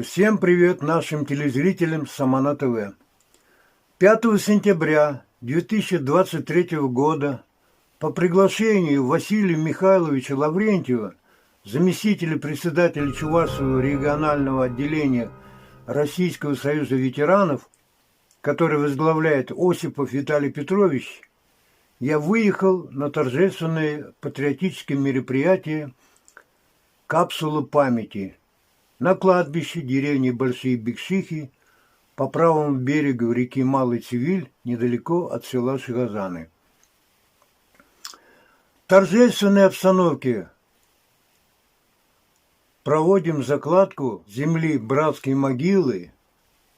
Всем привет нашим телезрителям Самана ТВ. 5 сентября 2023 года по приглашению Василия Михайловича Лаврентьева, заместителя председателя Чувашского регионального отделения Российского союза ветеранов, который возглавляет Осипов Виталий Петрович, я выехал на торжественное патриотическое мероприятие «Капсула памяти» на кладбище деревни Большие Бекшихи по правому берегу реки Малый Цивиль, недалеко от села Шигазаны. В торжественной обстановке проводим закладку земли братской могилы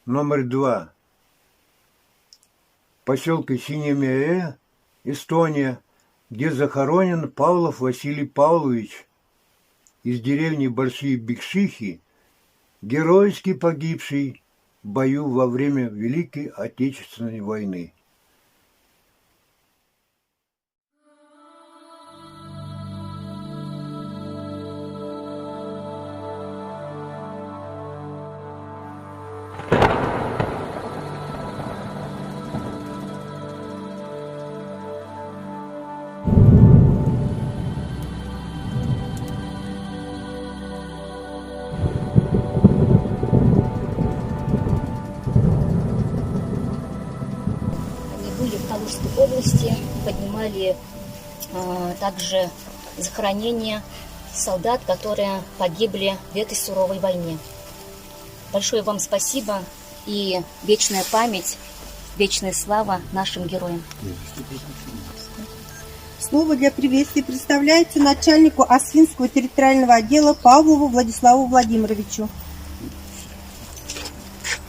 номер 2 поселка Синемяэ, Эстония, где захоронен Павлов Василий Павлович из деревни Большие Бекшихи, героически погибший в бою во время Великой Отечественной войны. В Калужской области поднимали также захоронения солдат, которые погибли в этой суровой войне. Большое вам спасибо и вечная память, вечная слава нашим героям. Слово для приветствия представляется начальнику Освинского территориального отдела Павлову Владиславу Владимировичу.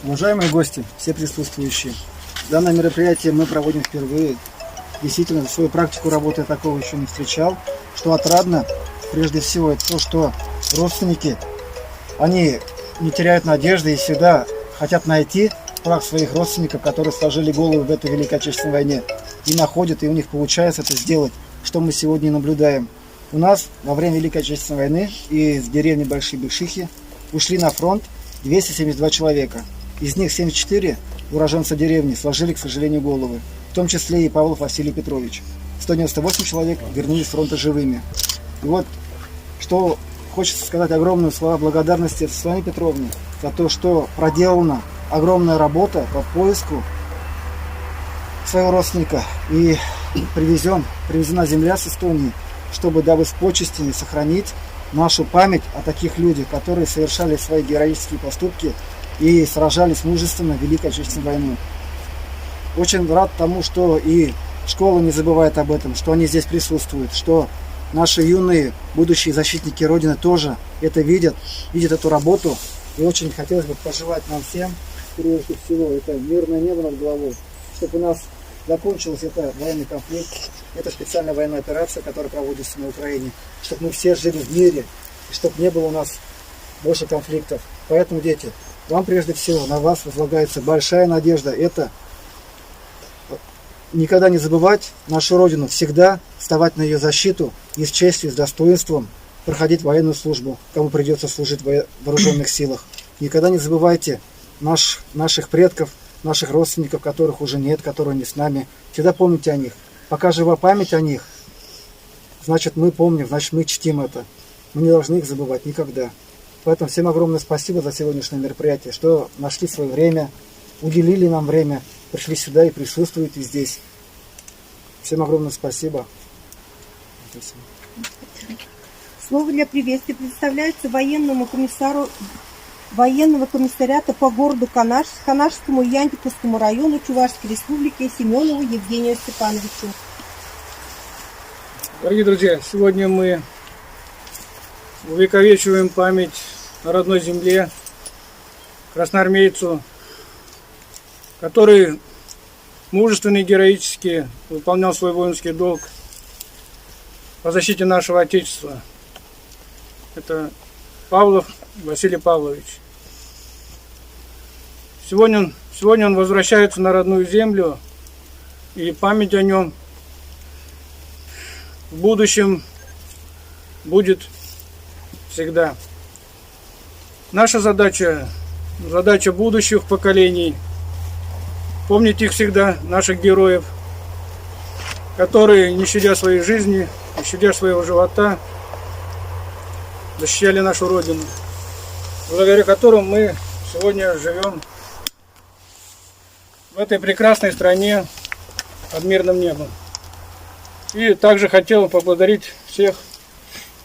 Уважаемые гости, все присутствующие, данное мероприятие мы проводим впервые. Действительно, в свою практику работы я такого еще не встречал. Что отрадно, прежде всего, это то, что родственники, они не теряют надежды и всегда хотят найти прах своих родственников, которые сложили голову в этой Великой Отечественной войне, и находят, и у них получается это сделать, что мы сегодня наблюдаем. У нас во время Великой Отечественной войны из деревни Большие Бекшихи ушли на фронт 272 человека. Из них 74 уроженца деревни сложили, к сожалению, головы, в том числе и Павлов Василий Петрович. 198 человек вернулись с фронта живыми. И вот, что хочется сказать, огромные слова благодарности Светлане Петровне за то, что проделана огромная работа по поиску своего родственника, и привезена земля с Эстонии, чтобы дабы с почестями сохранить нашу память о таких людях, которые совершали свои героические поступки и сражались мужественно в Великой Отечественной войне. Очень рад тому, что и школа не забывает об этом, что они здесь присутствуют, что наши юные будущие защитники Родины тоже это видят эту работу. И очень хотелось бы пожелать нам всем, прежде всего, это мирное небо над головой, чтобы у нас закончился этот военный конфликт, это специальная военная операция, которая проводится на Украине, чтобы мы все жили в мире, и чтобы не было у нас больше конфликтов. Поэтому, дети, вам прежде всего, на вас возлагается большая надежда. Это никогда не забывать нашу Родину, всегда вставать на ее защиту и с честью, с достоинством проходить военную службу, кому придется служить в вооруженных силах. Никогда не забывайте наших предков, наших родственников, которых уже нет, которые не с нами. Всегда помните о них. Пока жива память о них, значит мы помним, значит мы чтим это. Мы не должны их забывать никогда. Поэтому всем огромное спасибо за сегодняшнее мероприятие, что нашли свое время, уделили нам время, пришли сюда и присутствуете здесь. Всем огромное спасибо. Слово для приветствия представляется военному комиссару военного комиссариата по городу Канаш, Канашскому и Янтиковскому району Чувашской республики Семенову Евгению Степановичу. Дорогие друзья, сегодня мы увековечиваем память о родной земле, красноармейцу, который мужественно и героически выполнял свой воинский долг по защите нашего Отечества. Это Павлов Василий Павлович. Сегодня он возвращается на родную землю, и память о нем в будущем будет всегда. Наша задача будущих поколений, помнить их всегда, наших героев, которые, не щадя своей жизни, не щадя своего живота, защищали нашу Родину, благодаря которым мы сегодня живем в этой прекрасной стране под мирным небом. И также хотел поблагодарить всех,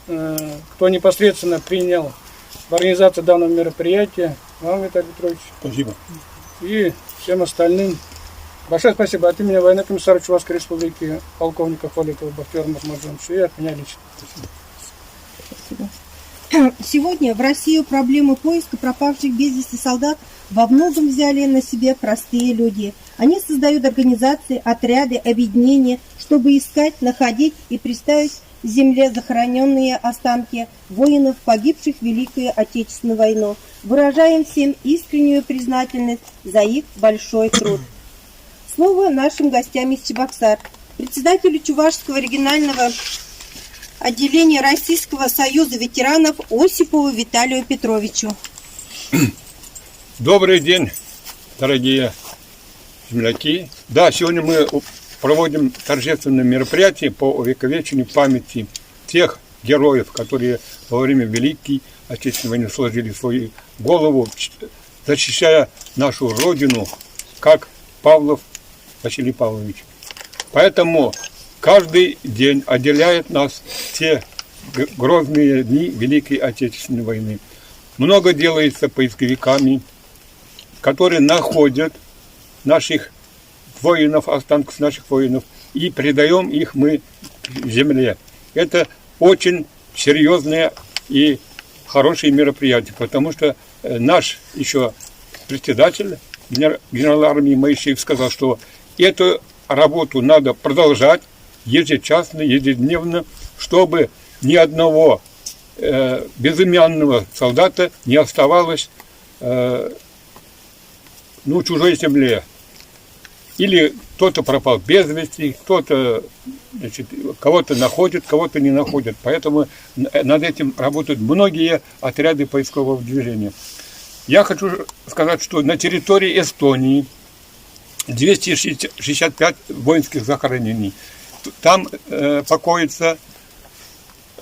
кто непосредственно принял в организации данного мероприятия. Вам, Виталий Петрович. Спасибо. И всем остальным. Большое спасибо от имени военного комиссара Чувашской Республики, полковника Холикова Бахтияра Махмаджоновича и от меня лично. Спасибо. Сегодня в Россию проблемы поиска пропавших без вести солдат во многом взяли на себе простые люди. Они создают организации, отряды, объединения, чтобы искать, находить и представить к земле захороненные останки воинов, погибших в Великую Отечественную войну. Выражаем всем искреннюю признательность за их большой труд. Слово нашим гостям из Чебоксар. Председателю Чувашского регионального отделения Российского союза ветеранов Осипову Виталию Петровичу. Добрый день, дорогие земляки. Да, сегодня мы проводим торжественное мероприятие по увековечению памяти тех героев, которые во время Великой Отечественной войны сложили свою голову, защищая нашу Родину, как Павлов Василий Павлович. Поэтому каждый день отделяет нас те грозные дни Великой Отечественной войны. Много делается поисковиками, которые находят наших воинов, останков наших воинов, и передаем их мы земле. Это очень серьезное и хорошее мероприятие, потому что наш еще председатель, генерал армии Моисеев, сказал, что эту работу надо продолжать ежечасно, ежедневно, чтобы ни одного безымянного солдата не оставалось чужой земле. Или кто-то пропал без вести, кто-то, кого-то находит, кого-то не находит. Поэтому над этим работают многие отряды поискового движения. Я хочу сказать, что на территории Эстонии 265 воинских захоронений. Там покоятся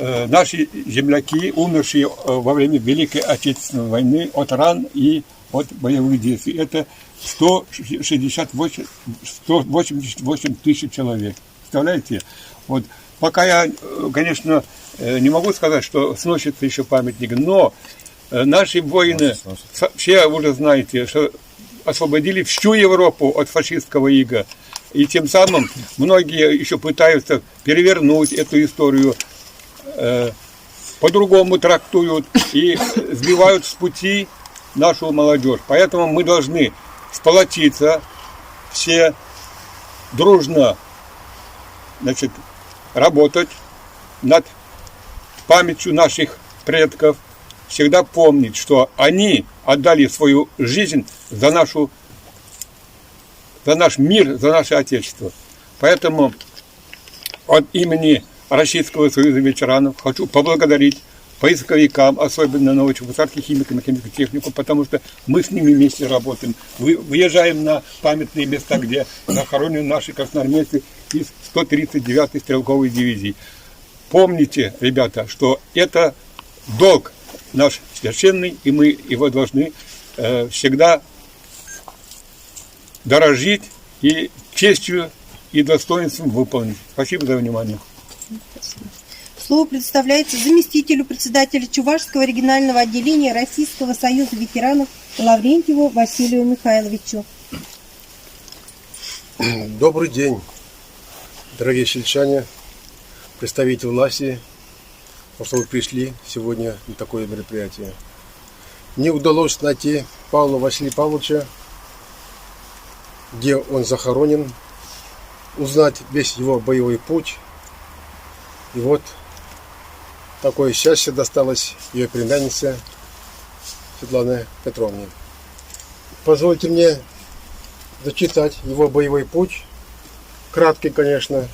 наши земляки, умершие во время Великой Отечественной войны от ран и от боевых действий. Это 188 тысяч человек. Представляете? Вот. Пока я, конечно, не могу сказать, что сносится еще памятник, но наши воины, все уже знаете, что освободили всю Европу от фашистского ига. И тем самым многие еще пытаются перевернуть эту историю, по-другому трактуют и сбивают с пути нашу молодежь. Поэтому мы должны сплотиться, все дружно, работать над памятью наших предков, всегда помнить, что они отдали свою жизнь за наш мир, за наше Отечество. Поэтому от имени Российского союза ветеранов хочу поблагодарить поисковикам, особенно новочебоксарских химикам и химическую технику, потому что мы с ними вместе работаем. Выезжаем на памятные места, где захоронены наши красноармейцы из 139-й стрелковой дивизии. Помните, ребята, что это долг наш священный, и мы его должны всегда дорожить и честью и достоинством выполнить. Спасибо за внимание. Слово предоставляется заместителю председателя Чувашского регионального отделения Российского союза ветеранов Лаврентьеву Василию Михайловичу. Добрый день, дорогие сельчане, представители власти, что вы пришли сегодня на такое мероприятие. Мне удалось найти Павла Василия Павловича, где он захоронен, узнать весь его боевой путь. И вот такое счастье досталось ее племяннице Светлане Петровне. Позвольте мне зачитать его боевой путь, краткий, конечно,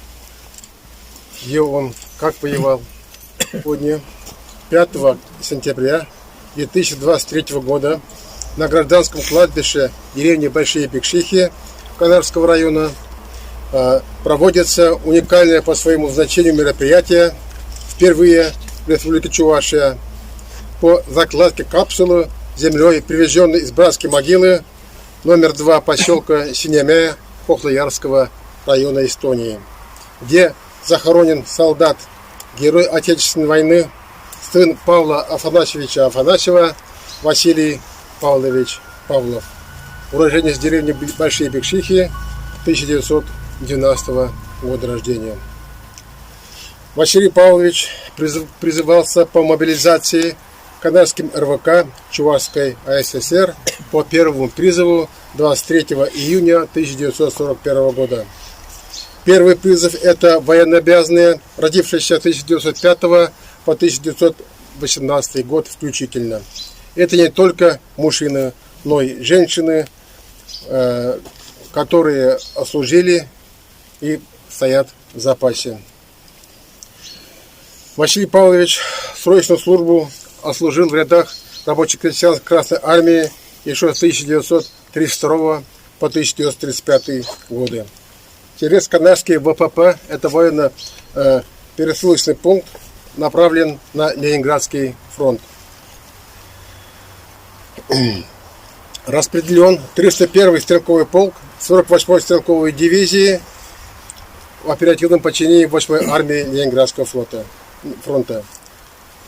где он как воевал. Сегодня, 5 сентября 2023 года на гражданском кладбище деревни Большие Бекшихи Канарского района проводится уникальное по своему значению мероприятие впервые в Республике Чувашия по закладке капсулы землей, привезенной из братской могилы номер 2 поселка Синемя Кохлоярского района Эстонии, где захоронен солдат, герой Отечественной войны, сын Павла Афанасьевича Афанасьева Василий Павлович Павлов, уроженец деревни Большие Бекшихи, 1912 года рождения. Василий Павлович призывался по мобилизации Канарским РВК Чувашской АССР по первому призыву 23 июня 1941 года. Первый призыв – это военнообязанные, родившиеся с 1905 по 1918 год включительно. Это не только мужчины, но и женщины, которые отслужили и стоят в запасе. Василий Павлович срочную службу отслужил в рядах рабочих крестьян Красной Армии еще с 1932 по 1935 годы. Через Канарский ВПП, это военно-пересылочный пункт, направлен на Ленинградский фронт. Распределен 301-й стрелковый полк 48-й стрелковой дивизии в оперативном подчинении 8-й армии Ленинградского фронта.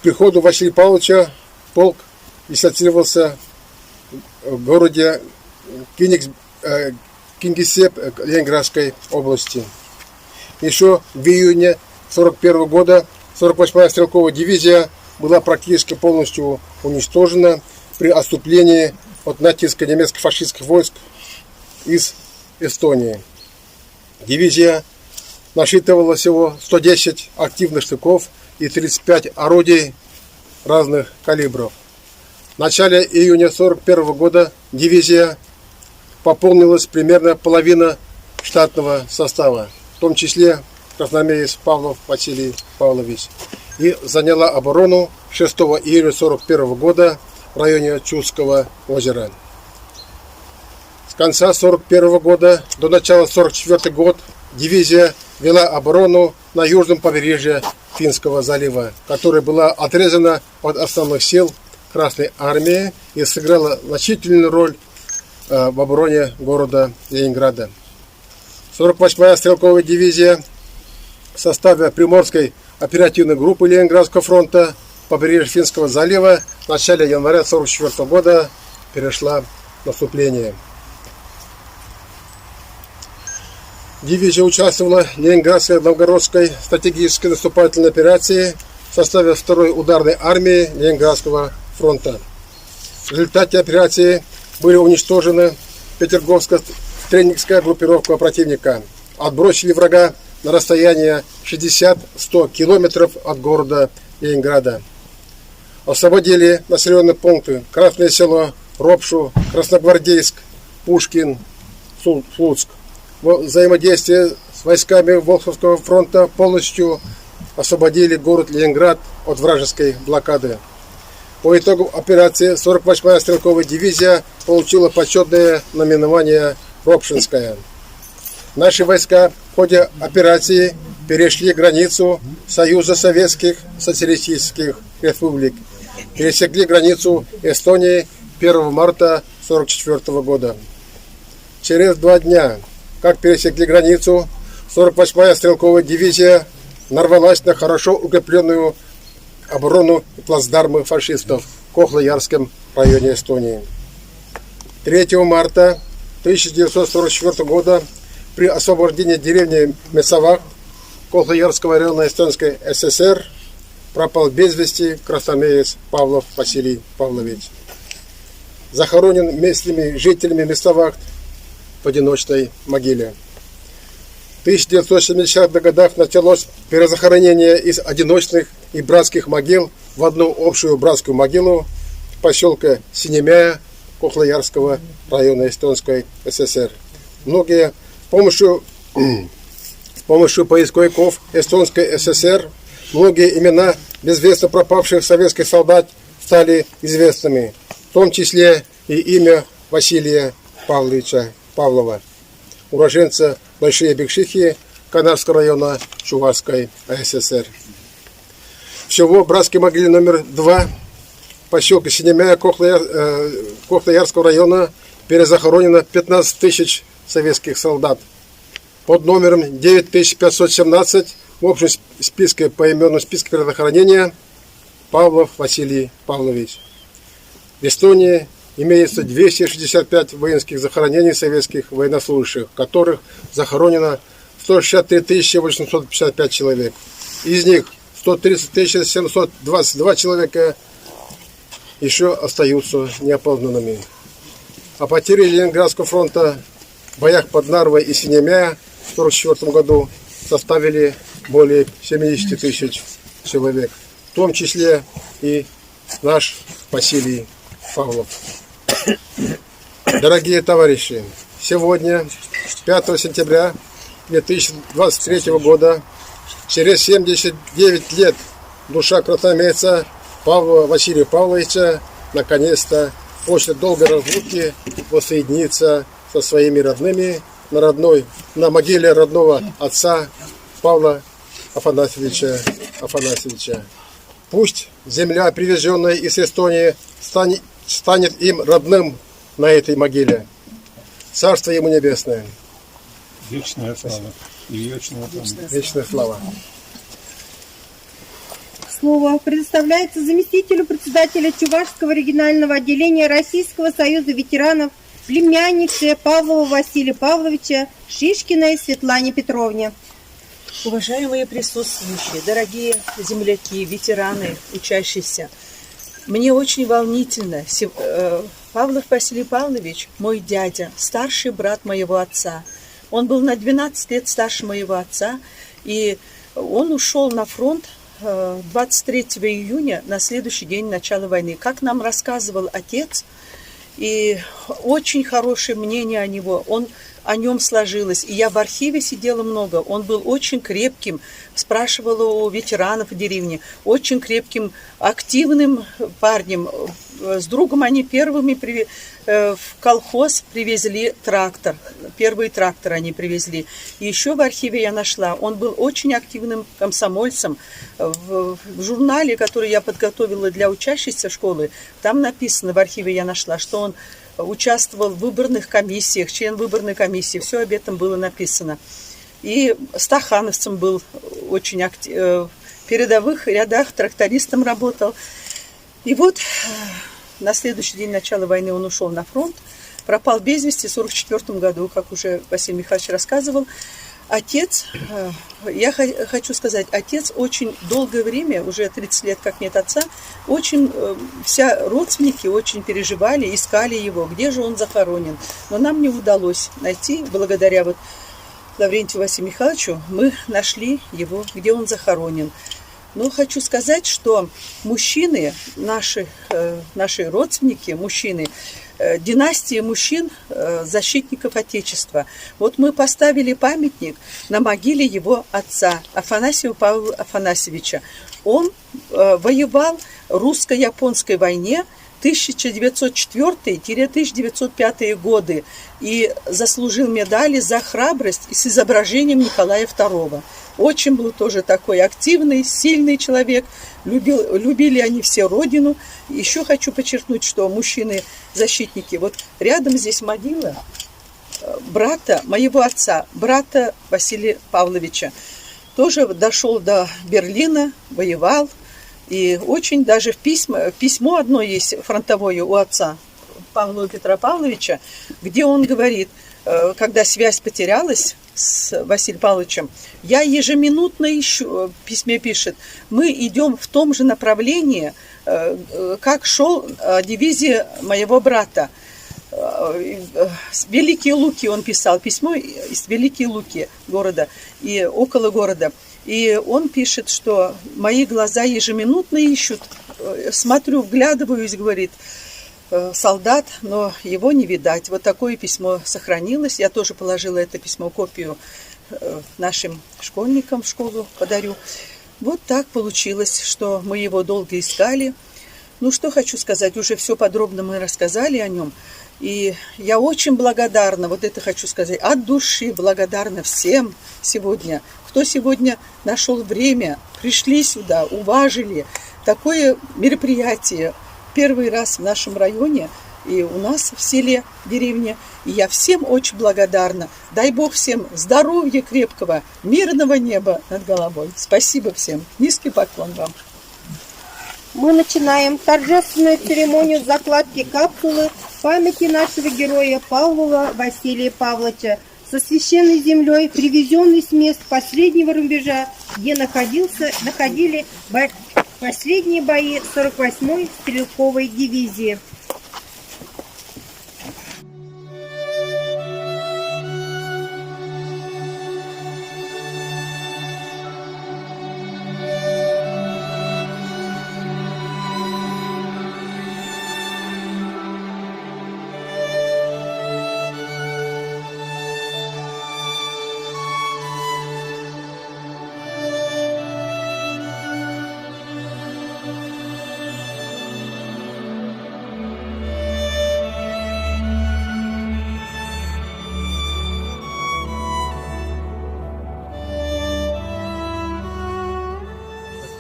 К приходу Василия Павловича полк дислоцировался в городе Кингисепп Ленинградской области. Еще в июне 1941 года 48-я стрелковая дивизия была практически полностью уничтожена при отступлении от натиска немецко-фашистских войск из Эстонии. Дивизия насчитывала всего 110 активных штыков и 35 орудий разных калибров. В начале июня 1941 года дивизия пополнилась примерно половина штатного состава, в том числе красноармеец Павлов Василий Павлович, и заняла оборону 6 июля 1941 года в районе Чудского озера. С конца 1941 года до начала 1944 года дивизия вела оборону на южном побережье Финского залива, которая была отрезана от основных сил Красной Армии и сыграла значительную роль в обороне города Ленинграда. 48-я стрелковая дивизия в составе Приморской оперативной группы Ленинградского фронта побережья Финского залива в начале января 1944 года перешла в наступление. Дивизия участвовала в Ленинградской Новгородской стратегической наступательной операции в составе 2-й ударной армии Ленинградского фронта. В результате операции были уничтожены Петерговско-Стрельникская группировка противника, отбросили врага на расстояние 60-100 километров от города Ленинграда. Освободили населенные пункты Красное Село, Ропшу, Красногвардейск, Пушкин, Слуцк. В взаимодействии с войсками Волховского фронта полностью освободили город Ленинград от вражеской блокады. По итогам операции 48-я стрелковая дивизия получила почетное наименование «Ропшинская». Наши войска в ходе операции перешли границу Союза Советских Социалистических Республик, пересекли границу Эстонии 1 марта 1944 года. Через 2 дня, как пересекли границу, 48-я стрелковая дивизия нарвалась на хорошо укрепленную оборону и плацдармы фашистов в Кохлоярском районе Эстонии. 3 марта 1944 года при освобождении деревни Месовак Кохлоярского района Эстонской ССР пропал без вести красноармеец Павлов Василий Павлович. Захоронен местными жителями Месовак в одиночной могиле. В 1970-х годах началось перезахоронение из одиночных и братских могил в одну общую братскую могилу поселка Синемя Кохлоярского района Эстонской ССР. С помощью поисковиков Эстонской ССР многие имена безвестно пропавших советских солдат стали известными, в том числе и имя Василия Павловича Павлова, уроженца Большие Бекшихи Канарского района Чувашской АССР. Всего в братской могиле номер 2 поселка Синемя Кохтоярского района перезахоронено 15 тысяч советских солдат. Под номером 9517 в общем списке по именному списке перезахоронения Павлов Василий Павлович. В Эстонии имеется 265 воинских захоронений советских военнослужащих, которых захоронено 163 855 человек. Из них 130 722 человека еще остаются неопознанными. А потери Ленинградского фронта в боях под Нарвой и Синемя в 1944 году составили более 70 тысяч человек, в том числе и наш Василий Павлов. Дорогие товарищи, сегодня, 5 сентября 2023 года, через 79 лет душа красноармейца Павла Василия Павловича наконец-то после долгой разлуки воссоединится со своими родными на могиле родного отца Павла Афанасьевича. Пусть земля, привезенная из Эстонии, станет им родным на этой могиле. Царство ему небесное. Вечная слава и вечная память. Вечная слава. Слово предоставляется заместителю председателя Чувашского регионального отделения Российского союза ветеранов, племяннице Павлова Василия Павловича Шишкиной Светлане Петровне. Уважаемые присутствующие, дорогие земляки, ветераны, учащиеся, мне очень волнительно. Павлов Василий Павлович, мой дядя, старший брат моего отца. Он был на 12 лет старше моего отца, и он ушел на фронт 23 июня, на следующий день начала войны. Как нам рассказывал отец, и очень хорошее мнение о нем сложилось. И я в архиве сидела много. Он был очень крепким, спрашивала у ветеранов в деревне, очень крепким, активным парнем. С другом они первыми в колхоз привезли трактор. Первый трактор они привезли. И еще в архиве я нашла, он был очень активным комсомольцем. В журнале, который я подготовила для учащихся школы, там написано, в архиве я нашла, что он участвовал в выборных комиссиях, член выборной комиссии. Все об этом было написано. И стахановцем был очень в передовых рядах, трактористом работал. И вот на следующий день начала войны он ушел на фронт, пропал без вести в 1944 году, как уже Василий Михайлович рассказывал. Отец, я хочу сказать, отец очень долгое время, уже 30 лет как нет отца, все родственники очень переживали, искали его, где же он захоронен. Но нам не удалось найти, благодаря Лаврентию Василию Михайловичу, мы нашли его, где он захоронен. Но хочу сказать, что мужчины, наши родственники, мужчины, династия мужчин, защитников Отечества. Вот мы поставили памятник на могиле его отца, Афанасия Павла Афанасьевича. Он воевал в русско-японской войне 1904-1905 годы и заслужил медали за храбрость и с изображением Николая II. Очень был тоже такой активный, сильный человек. Любили они все родину. Еще хочу подчеркнуть, что мужчины-защитники. Вот рядом здесь могила брата моего отца, брата Василия Павловича. Тоже дошел до Берлина, воевал. И очень даже письмо одно есть фронтовое у отца Павла Петра Павловича, где он говорит, когда связь потерялась с Василием Павловичем, я ежеминутно ищу, в письме пишет, мы идем в том же направлении, как шел дивизия моего брата. Великие Луки он писал, письмо из Великие Луки города и около города. И он пишет, что мои глаза ежеминутно ищут, смотрю, вглядываюсь, говорит, солдат, но его не видать. Вот такое письмо сохранилось. Я тоже положила это письмо, копию нашим школьникам в школу подарю. Вот так получилось, что мы его долго искали. Ну, что хочу сказать, уже все подробно мы рассказали о нем. И я очень благодарна, вот это хочу сказать, от души благодарна всем сегодня, кто сегодня нашел время, пришли сюда, уважили такое мероприятие первый раз в нашем районе и у нас в селе, деревне. И я всем очень благодарна. Дай Бог всем здоровья крепкого, мирного неба над головой. Спасибо всем. Низкий поклон вам. Мы начинаем торжественную церемонию закладки капсулы памяти нашего героя Павлова Василия Павловича со священной землей, привезенной с мест последнего рубежа, где находили последние бои 48-й стрелковой дивизии.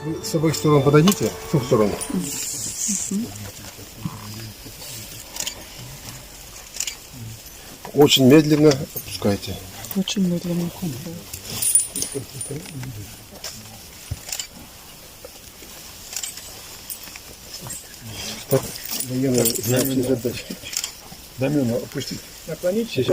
Вы с обоих сторон подойдите, с двух сторон. Очень медленно опускайте. Очень медленно. Так, военная задача. Знамена опустить. Наклонитесь.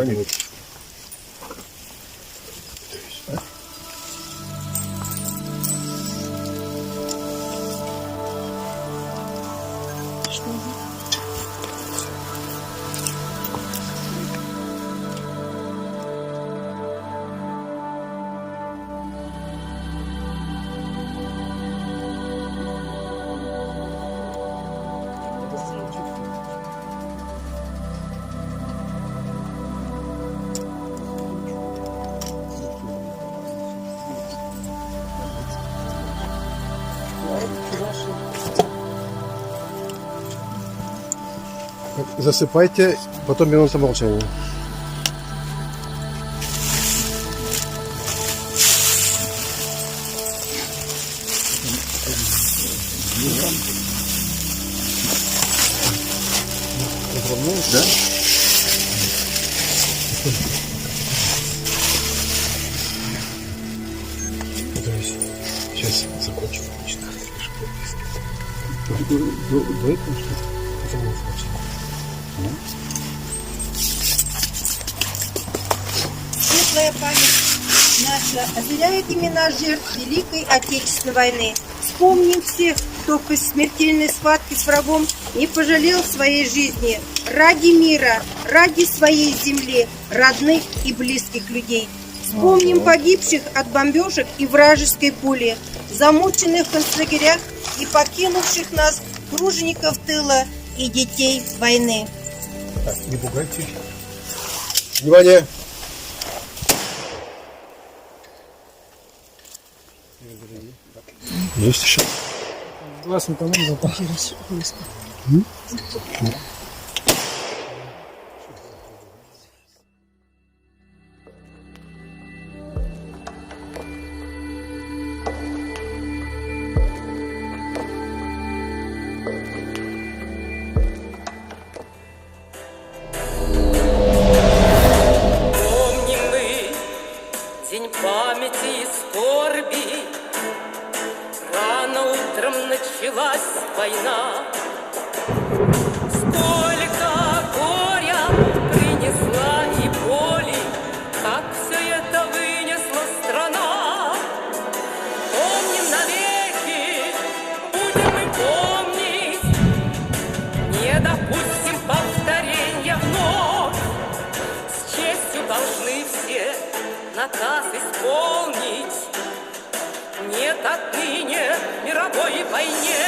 Засыпайте, потом минута молчания. Да? Сейчас закончу. До этого что-то. Светлая память наша озаряет имена жертв Великой Отечественной войны. Вспомним всех, кто в смертельной схватке с врагом не пожалел своей жизни ради мира, ради своей земли, родных и близких людей. Вспомним погибших от бомбежек и вражеской пули, замученных в концлагерях и покинувших нас тружеников тыла и детей войны. Так, не пугайтесь. Внимание! Есть еще? Глаз не помогу. День памяти и скорби. Рано утром началась война. Сколько горя принесла и боли, как все это вынесла страна. Помним навеки, будем мы помнить, не допустим повторения вновь. С честью должны все наказ исполнить. Нет отныне мировой войне.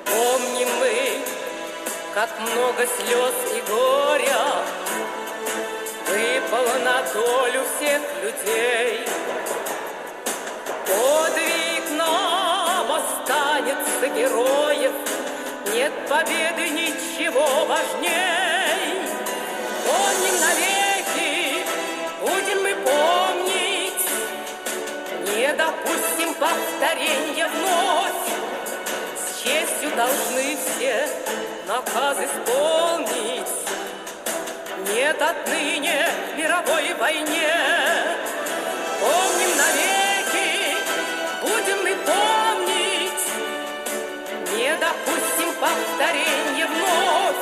Помним мы, как много слез и горя выпало на долю всех людей. Подвиг наш останется героев. Нет победы ничего важней. Помним навеки, будем мы помнить, не допустим повторения вновь. С честью должны все наказ исполнить. Нет отныне в мировой войне. Помним навеки, будем мы помнить, не допустим повторения вновь.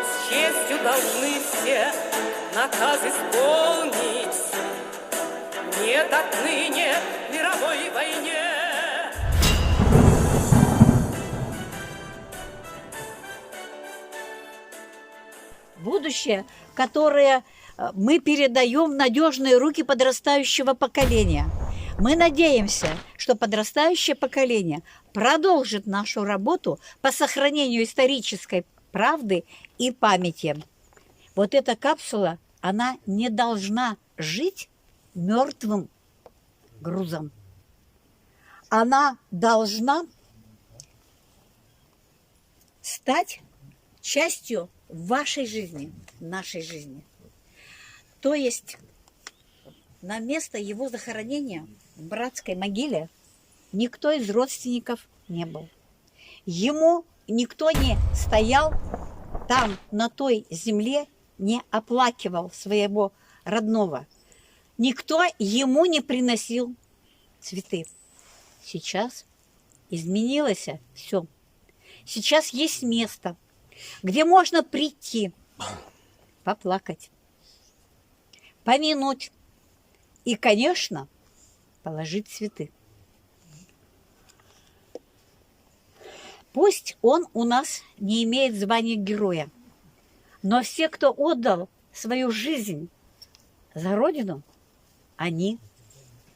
С честью должны все наказ исполнить. Нет отныне в мировой войне. Будущее, которое мы передаем в надежные руки подрастающего поколения. Мы надеемся, что подрастающее поколение продолжит нашу работу по сохранению исторической правды и памяти. Вот эта капсула, она не должна жить мертвым грузом. Она должна стать частью вашей жизни, нашей жизни. То есть на место его захоронения в братской могиле никто из родственников не был. Ему никто не стоял там, на той земле, не оплакивал своего родного. Никто ему не приносил цветы. Сейчас изменилось все. Сейчас есть место, где можно прийти, поплакать, помянуть и, конечно, положить цветы. Пусть он у нас не имеет звания героя, но все, кто отдал свою жизнь за Родину, они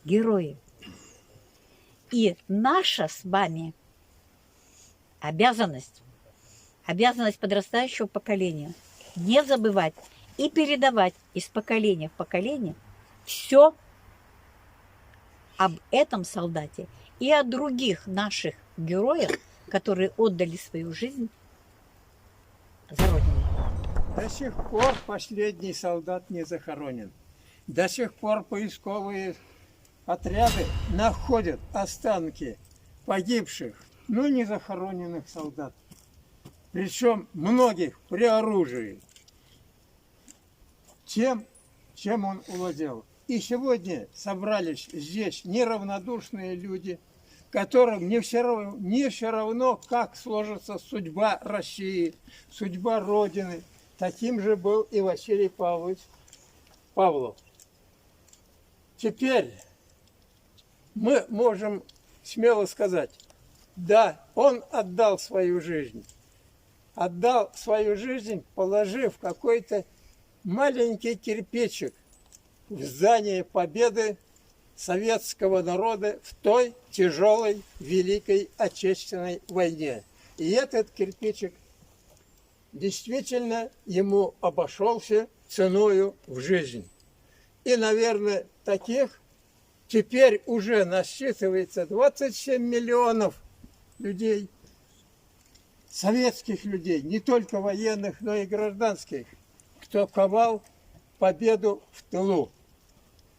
герои. И наша с вами обязанность подрастающего поколения не забывать и передавать из поколения в поколение все об этом солдате и о других наших героях, которые отдали свою жизнь за Родину. До сих пор последний солдат не захоронен. До сих пор поисковые отряды находят останки погибших, но не захороненных солдат. Причем многих при оружии. Тем, чем он владел. И сегодня собрались здесь неравнодушные люди, которым не все равно, как сложится судьба России, судьба Родины. Таким же был и Василий Павлович Павлов. Теперь мы можем смело сказать, да, он отдал свою жизнь. Отдал свою жизнь, положив какой-то маленький кирпичик в здание победы советского народа в той тяжелой Великой Отечественной войне. И этот кирпичик действительно ему обошелся ценою в жизнь. И, наверное, таких теперь уже насчитывается 27 миллионов людей, советских людей, не только военных, но и гражданских, кто ковал победу в тылу.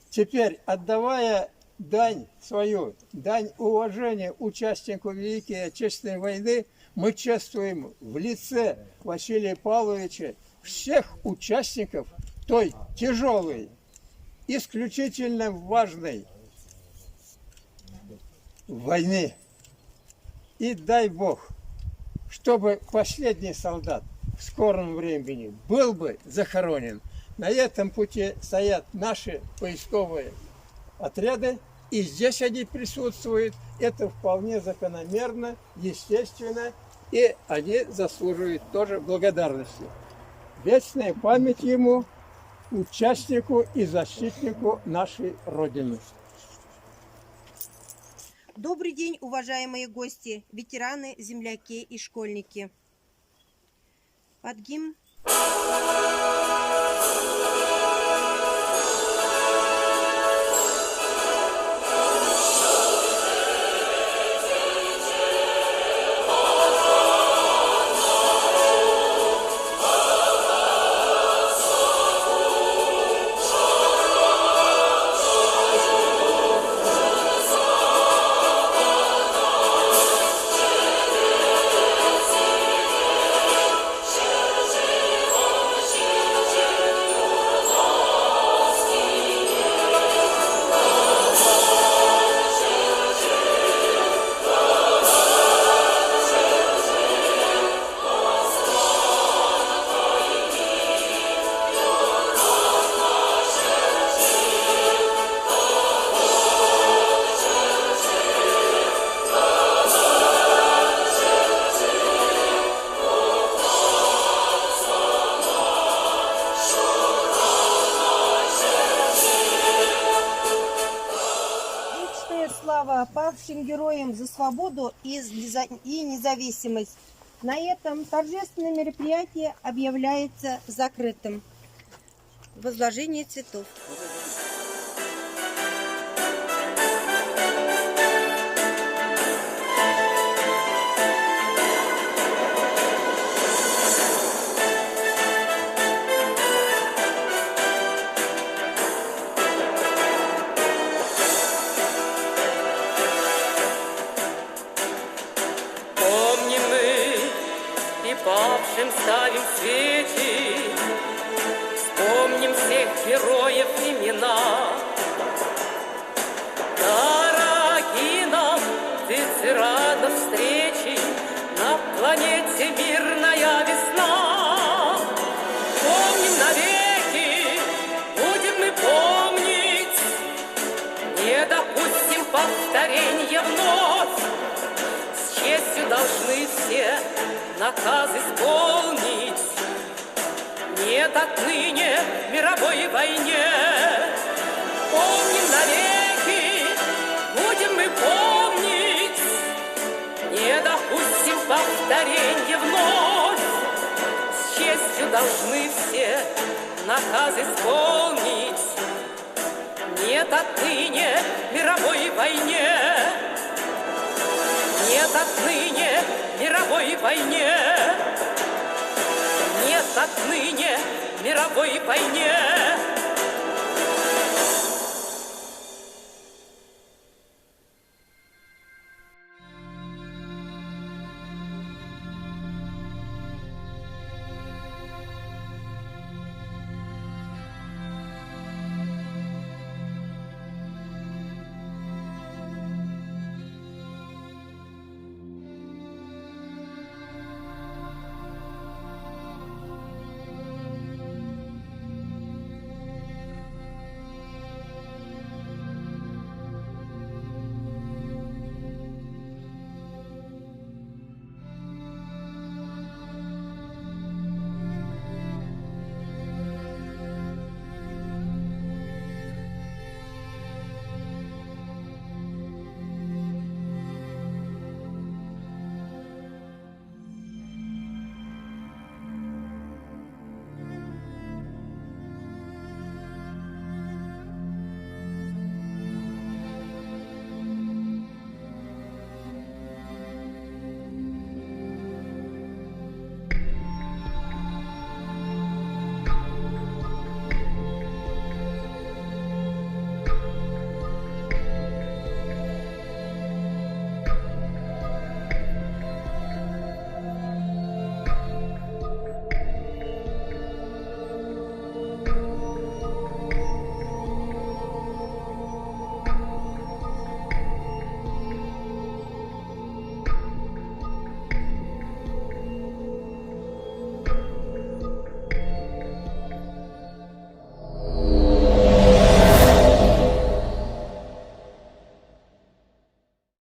Теперь, отдавая дань свою, дань уважения участнику Великой Отечественной войны, мы чествуем в лице Василия Павловича всех участников той тяжелой, исключительно важной войны. И дай Бог, чтобы последний солдат в скором времени был бы захоронен. На этом пути стоят наши поисковые отряды, и здесь они присутствуют. Это вполне закономерно, естественно, и они заслуживают тоже благодарности. Вечная память ему, участнику и защитнику нашей Родины. Добрый день, уважаемые гости, ветераны, земляки и школьники. Под гимн павшим героям за свободу и независимость. На этом торжественное мероприятие объявляется закрытым. Возложение цветов. Помним мы и павшим ставим свечи, вспомним всех героев имена. Дороги нам ветеранов встречи, на планете мирная весна. Помним навеки, будем мы помнить, не допустим повторения вновь. С честью должны все наказ исполнить. Нет отныне мировой войне. Помним навеки, будем мы помнить, не допустим повторения вновь. С честью должны все наказ исполнить. Нет отныне мировой войне. Нет отныне мировой войне. Нет отныне мировой войне.